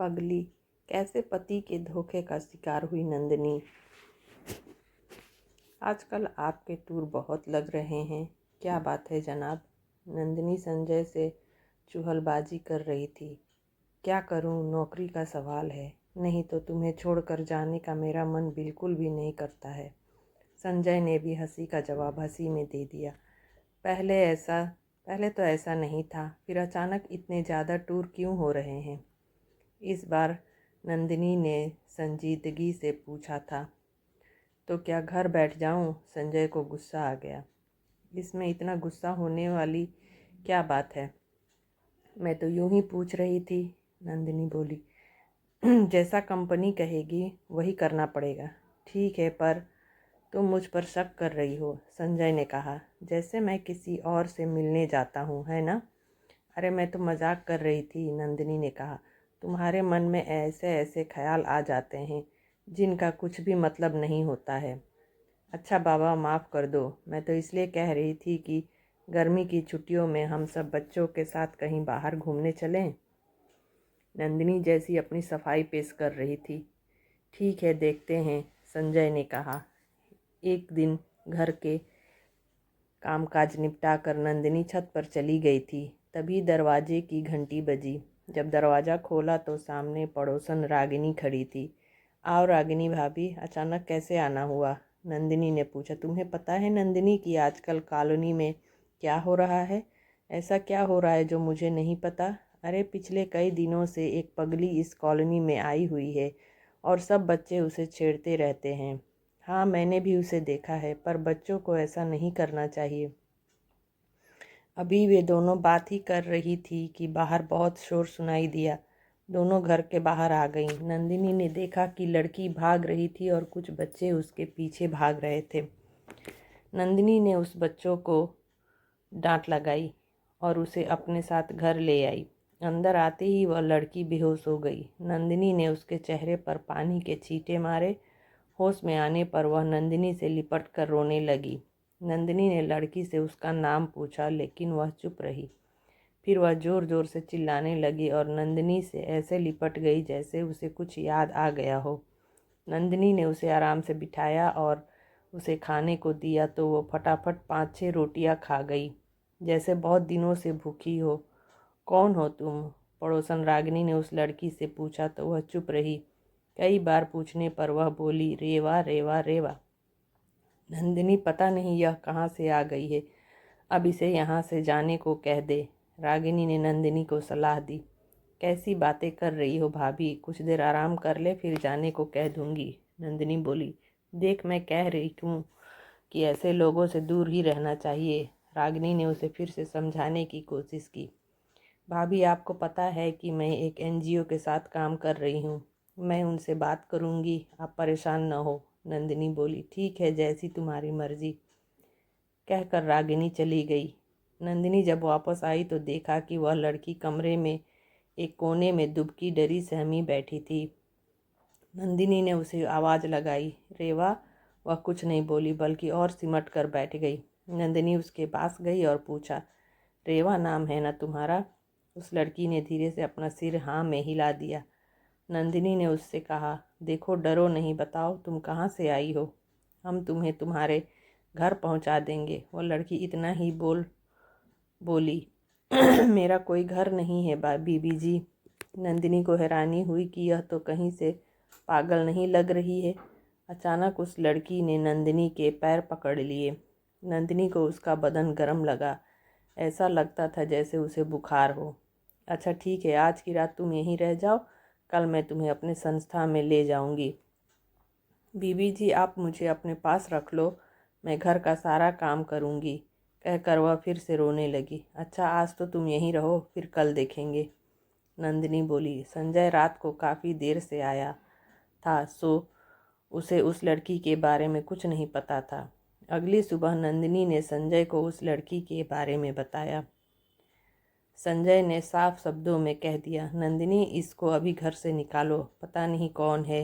पगली, कैसे पति के धोखे का शिकार हुई नंदिनी। आजकल आपके टूर बहुत लग रहे हैं, क्या बात है जनाब। नंदिनी संजय से चुहलबाजी कर रही थी। क्या करूं, नौकरी का सवाल है, नहीं तो तुम्हें छोड़कर जाने का मेरा मन बिल्कुल भी नहीं करता है। संजय ने भी हंसी का जवाब हंसी में दे दिया। पहले तो ऐसा नहीं था, फिर अचानक इतने ज़्यादा टूर क्यों हो रहे हैं। इस बार नंदिनी ने संजीदगी से पूछा था। तो क्या घर बैठ जाऊं? संजय को गुस्सा आ गया। इसमें इतना गुस्सा होने वाली क्या बात है, मैं तो यूं ही पूछ रही थी, नंदिनी बोली। जैसा कंपनी कहेगी वही करना पड़ेगा। ठीक है, पर तुम मुझ पर शक कर रही हो, संजय ने कहा। जैसे मैं किसी और से मिलने जाता हूँ, है ना। अरे मैं तो मजाक कर रही थी, नंदिनी ने कहा। तुम्हारे मन में ऐसे ऐसे ख्याल आ जाते हैं जिनका कुछ भी मतलब नहीं होता है। अच्छा बाबा, माफ़ कर दो, मैं तो इसलिए कह रही थी कि गर्मी की छुट्टियों में हम सब बच्चों के साथ कहीं बाहर घूमने चलें। नंदिनी जैसी अपनी सफाई पेश कर रही थी। ठीक है, देखते हैं, संजय ने कहा। एक दिन घर के कामकाज निपटा कर नंदिनी छत पर चली गई थी। तभी दरवाजे की घंटी बजी। जब दरवाज़ा खोला तो सामने पड़ोसन रागिनी खड़ी थी। आओ रागिनी भाभी, अचानक कैसे आना हुआ? नंदिनी ने पूछा। तुम्हें पता है नंदिनी कि आजकल कॉलोनी में क्या हो रहा है? ऐसा क्या हो रहा है जो मुझे नहीं पता? अरे पिछले कई दिनों से एक पगली इस कॉलोनी में आई हुई है और सब बच्चे उसे छेड़ते रहते हैं। हाँ, मैंने भी उसे देखा है, पर बच्चों को ऐसा नहीं करना चाहिए। अभी वे दोनों बात ही कर रही थी कि बाहर बहुत शोर सुनाई दिया। दोनों घर के बाहर आ गईं। नंदिनी ने देखा कि लड़की भाग रही थी और कुछ बच्चे उसके पीछे भाग रहे थे। नंदिनी ने उस बच्चों को डांट लगाई और उसे अपने साथ घर ले आई। अंदर आते ही वह लड़की बेहोश हो गई। नंदिनी ने उसके चेहरे पर पानी के छींटे मारे। होश में आने पर वह नंदिनी से लिपट कर रोने लगी। नंदिनी ने लड़की से उसका नाम पूछा, लेकिन वह चुप रही। फिर वह ज़ोर ज़ोर से चिल्लाने लगी और नंदिनी से ऐसे लिपट गई जैसे उसे कुछ याद आ गया हो। नंदिनी ने उसे आराम से बिठाया और उसे खाने को दिया तो वो फटाफट 5-6 रोटियां खा गई, जैसे बहुत दिनों से भूखी हो। कौन हो तुम? पड़ोसन रागिनी ने उस लड़की से पूछा तो वह चुप रही। कई बार पूछने पर वह बोली, रेवा रेवा रेवा। नंदिनी, पता नहीं यह कहाँ से आ गई है, अब इसे यहाँ से जाने को कह दे, रागिनी ने नंदिनी को सलाह दी। कैसी बातें कर रही हो भाभी, कुछ देर आराम कर ले, फिर जाने को कह दूंगी, नंदिनी बोली। देख, मैं कह रही हूँ कि ऐसे लोगों से दूर ही रहना चाहिए, रागिनी ने उसे फिर से समझाने की कोशिश की। भाभी, आपको पता है कि मैं एक एनजीओ के साथ काम कर रही हूँ, मैं उनसे बात करूँगी, आप परेशान न हो, नंदिनी बोली। ठीक है, जैसी तुम्हारी मर्जी, कहकर रागिनी चली गई। नंदिनी जब वापस आई तो देखा कि वह लड़की कमरे में एक कोने में दुबकी डरी सहमी बैठी थी। नंदिनी ने उसे आवाज़ लगाई, रेवा। वह कुछ नहीं बोली, बल्कि और सिमट कर बैठ गई। नंदिनी उसके पास गई और पूछा, रेवा नाम है ना तुम्हारा? उस लड़की ने धीरे से अपना सिर हाँ में हिला दिया। नंदिनी ने उससे कहा, देखो डरो नहीं, बताओ तुम कहाँ से आई हो, हम तुम्हें तुम्हारे घर पहुँचा देंगे। वह लड़की इतना ही बोली। मेरा कोई घर नहीं है बीबी जी। नंदिनी को हैरानी हुई कि यह तो कहीं से पागल नहीं लग रही है। अचानक उस लड़की ने नंदिनी के पैर पकड़ लिए। नंदिनी को उसका बदन गर्म लगा, ऐसा लगता था जैसे उसे बुखार हो। अच्छा ठीक है, आज की रात तुम यहीं रह जाओ, कल मैं तुम्हें अपने संस्था में ले जाऊंगी। बीबी जी, आप मुझे अपने पास रख लो, मैं घर का सारा काम करूंगी, कहकर वह फिर से रोने लगी। अच्छा, आज तो तुम यहीं रहो, फिर कल देखेंगे, नंदिनी बोली। संजय रात को काफ़ी देर से आया था, सो उसे उस लड़की के बारे में कुछ नहीं पता था। अगली सुबह नंदिनी ने संजय को उस लड़की के बारे में बताया। संजय ने साफ शब्दों में कह दिया, नंदिनी, इसको अभी घर से निकालो, पता नहीं कौन है।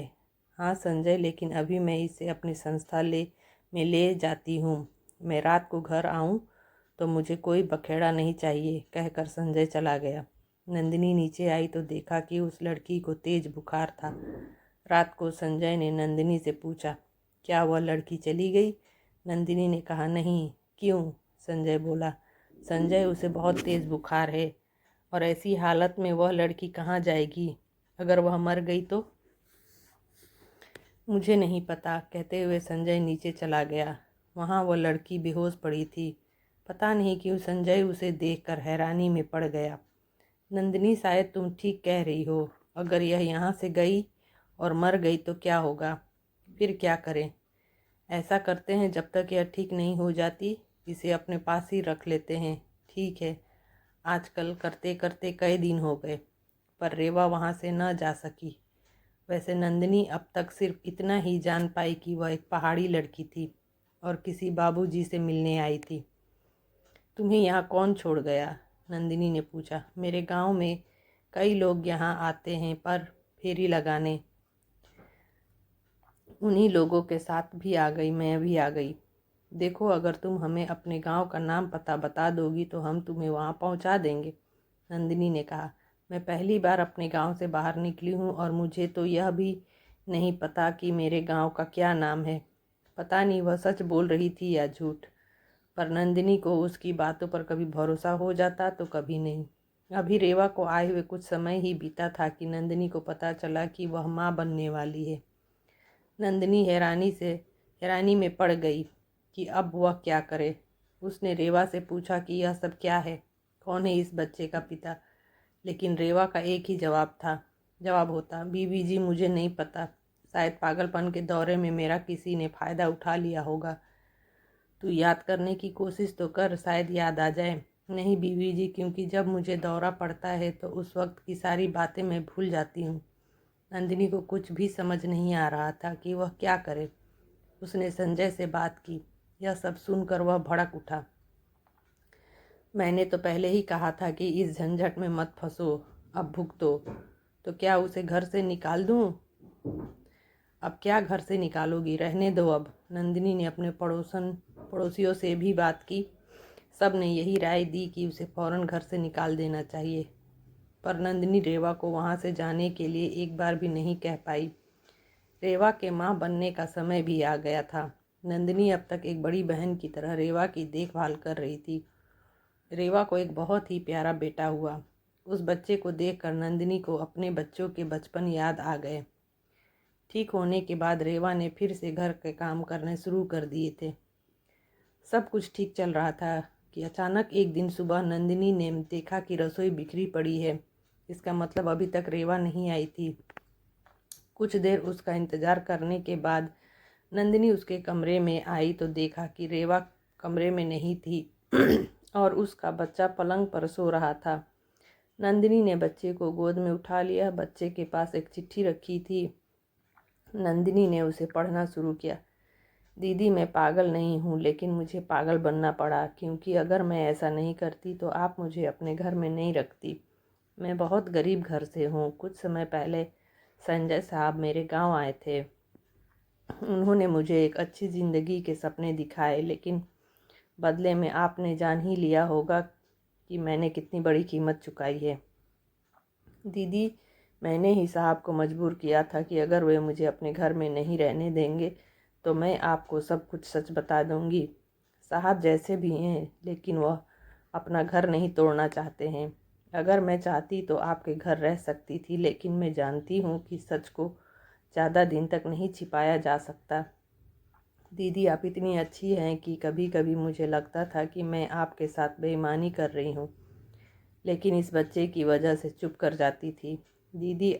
हाँ संजय, लेकिन अभी मैं इसे अपनी संस्था में ले जाती हूँ, मैं रात को घर आऊँ तो मुझे कोई बखेड़ा नहीं चाहिए, कहकर संजय चला गया। नंदिनी नीचे आई तो देखा कि उस लड़की को तेज बुखार था। रात को संजय ने नंदिनी से पूछा, क्या वह लड़की चली गई? नंदिनी ने कहा, नहीं। क्यों? संजय बोला, संजय, उसे बहुत तेज़ बुखार है और ऐसी हालत में वह लड़की कहाँ जाएगी? अगर वह मर गई तो? मुझे नहीं पता, कहते हुए संजय नीचे चला गया। वहाँ वह लड़की बेहोश पड़ी थी। पता नहीं क्यों संजय उसे देखकर हैरानी में पड़ गया। नंदिनी, शायद तुम ठीक कह रही हो। अगर यह यहाँ से गई और मर गई तो क्या होगा? फिर क्या करें? ऐसा करते हैं, जब तक यह ठीक नहीं हो जाती इसे अपने पास ही रख लेते हैं। ठीक है। आजकल करते करते कई दिन हो गए, पर रेवा वहाँ से न जा सकी। वैसे नंदिनी अब तक सिर्फ इतना ही जान पाई कि वह एक पहाड़ी लड़की थी और किसी बाबूजी से मिलने आई थी। तुम्हें यहाँ कौन छोड़ गया? नंदिनी ने पूछा। मेरे गांव में कई लोग यहाँ आते हैं पर फेरी लगाने। उन्हीं लोगों के साथ भी आ गई, मैं भी आ गई। देखो, अगर तुम हमें अपने गांव का नाम पता बता दोगी तो हम तुम्हें वहाँ पहुँचा देंगे। नंदिनी ने कहा, मैं पहली बार अपने गांव से बाहर निकली हूँ और मुझे तो यह भी नहीं पता कि मेरे गांव का क्या नाम है। पता नहीं वह सच बोल रही थी या झूठ, पर नंदिनी को उसकी बातों पर कभी भरोसा हो जाता तो कभी नहीं। अभी रेवा को आए हुए कुछ समय ही बीता था कि नंदिनी को पता चला कि वह माँ बनने वाली है। नंदिनी हैरानी में पड़ गई कि अब वह क्या करे। उसने रेवा से पूछा कि यह सब क्या है, कौन है इस बच्चे का पिता? लेकिन रेवा का एक ही जवाब होता, बीबी जी, मुझे नहीं पता। शायद पागलपन के दौरे में मेरा किसी ने फ़ायदा उठा लिया होगा। तू याद करने की कोशिश तो कर, शायद याद आ जाए। नहीं बीबी जी, क्योंकि जब मुझे दौरा पड़ता है तो उस वक्त की सारी बातें मैं भूल जाती हूँ। नंदिनी को कुछ भी समझ नहीं आ रहा था कि वह क्या करे। उसने संजय से बात की। यह सब सुनकर वह भड़क उठा। मैंने तो पहले ही कहा था कि इस झंझट में मत फंसो, अब भुगतो। तो क्या उसे घर से निकाल दूँ? अब क्या घर से निकालोगी? रहने दो अब। नंदिनी ने अपने पड़ोसियों से भी बात की। सब ने यही राय दी कि उसे फ़ौरन घर से निकाल देना चाहिए, पर नंदिनी रेवा को वहाँ से जाने के लिए एक बार भी नहीं कह पाई। रेवा के माँ बनने का समय भी आ गया था। नंदिनी अब तक एक बड़ी बहन की तरह रेवा की देखभाल कर रही थी। रेवा को एक बहुत ही प्यारा बेटा हुआ। उस बच्चे को देखकर नंदिनी को अपने बच्चों के बचपन याद आ गए। ठीक होने के बाद रेवा ने फिर से घर के काम करने शुरू कर दिए थे। सब कुछ ठीक चल रहा था कि अचानक एक दिन सुबह नंदिनी ने देखा कि रसोई बिखरी पड़ी है। इसका मतलब अभी तक रेवा नहीं आई थी। कुछ देर उसका इंतज़ार करने के बाद नंदिनी उसके कमरे में आई तो देखा कि रेवा कमरे में नहीं थी और उसका बच्चा पलंग पर सो रहा था। नंदिनी ने बच्चे को गोद में उठा लिया। बच्चे के पास एक चिट्ठी रखी थी। नंदिनी ने उसे पढ़ना शुरू किया। दीदी, मैं पागल नहीं हूँ, लेकिन मुझे पागल बनना पड़ा, क्योंकि अगर मैं ऐसा नहीं करती तो आप मुझे अपने घर में नहीं रखती। मैं बहुत गरीब घर से हूँ। कुछ समय पहले संजय साहब मेरे गांव आए थे। उन्होंने मुझे एक अच्छी ज़िंदगी के सपने दिखाए, लेकिन बदले में आपने जान ही लिया होगा कि मैंने कितनी बड़ी कीमत चुकाई है। दीदी, मैंने ही साहब को मजबूर किया था कि अगर वे मुझे अपने घर में नहीं रहने देंगे तो मैं आपको सब कुछ सच बता दूंगी। साहब जैसे भी हैं, लेकिन वह अपना घर नहीं तोड़ना चाहते हैं। अगर मैं चाहती तो आपके घर रह सकती थी, लेकिन मैं जानती हूँ कि सच को ज़्यादा दिन तक नहीं छिपाया जा सकता। दीदी, आप इतनी अच्छी हैं कि कभी कभी मुझे लगता था कि मैं आपके साथ बेईमानी कर रही हूँ, लेकिन इस बच्चे की वजह से चुप कर जाती थी। दीदी,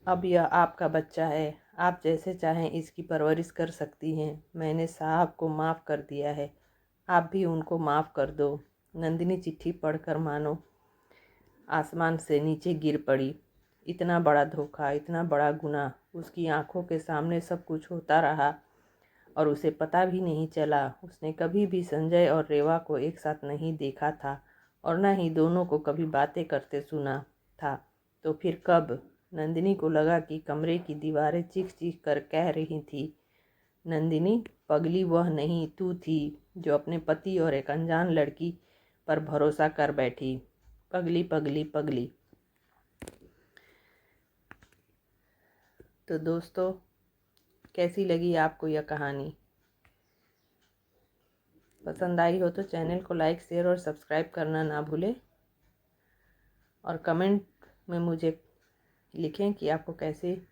अब यह आपका बच्चा है। आप जैसे चाहें इसकी परवरिश कर सकती हैं। मैंने साहब को माफ़ कर दिया है, आप भी उनको माफ़ कर दो। नंदिनी चिट्ठी पढ़कर मानो आसमान से नीचे गिर पड़ी। इतना बड़ा धोखा, इतना बड़ा गुनाह, उसकी आंखों के सामने सब कुछ होता रहा और उसे पता भी नहीं चला। उसने कभी भी संजय और रेवा को एक साथ नहीं देखा था और न ही दोनों को कभी बातें करते सुना था। तो फिर कब? नंदिनी को लगा कि कमरे की दीवारें चीख चीख कर कह रही थी, नंदिनी, पगली वह नहीं तू थी जो अपने पति और एक अनजान लड़की पर भरोसा कर बैठी। पगली पगली पगली। तो दोस्तों, कैसी लगी आपको यह कहानी? पसंद आई हो तो चैनल को लाइक, शेयर और सब्सक्राइब करना ना भूलें। और कमेंट में मुझे लिखें कि आपको कैसी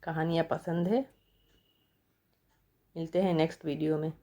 कहानियाँ पसंद है। मिलते हैं नेक्स्ट वीडियो में।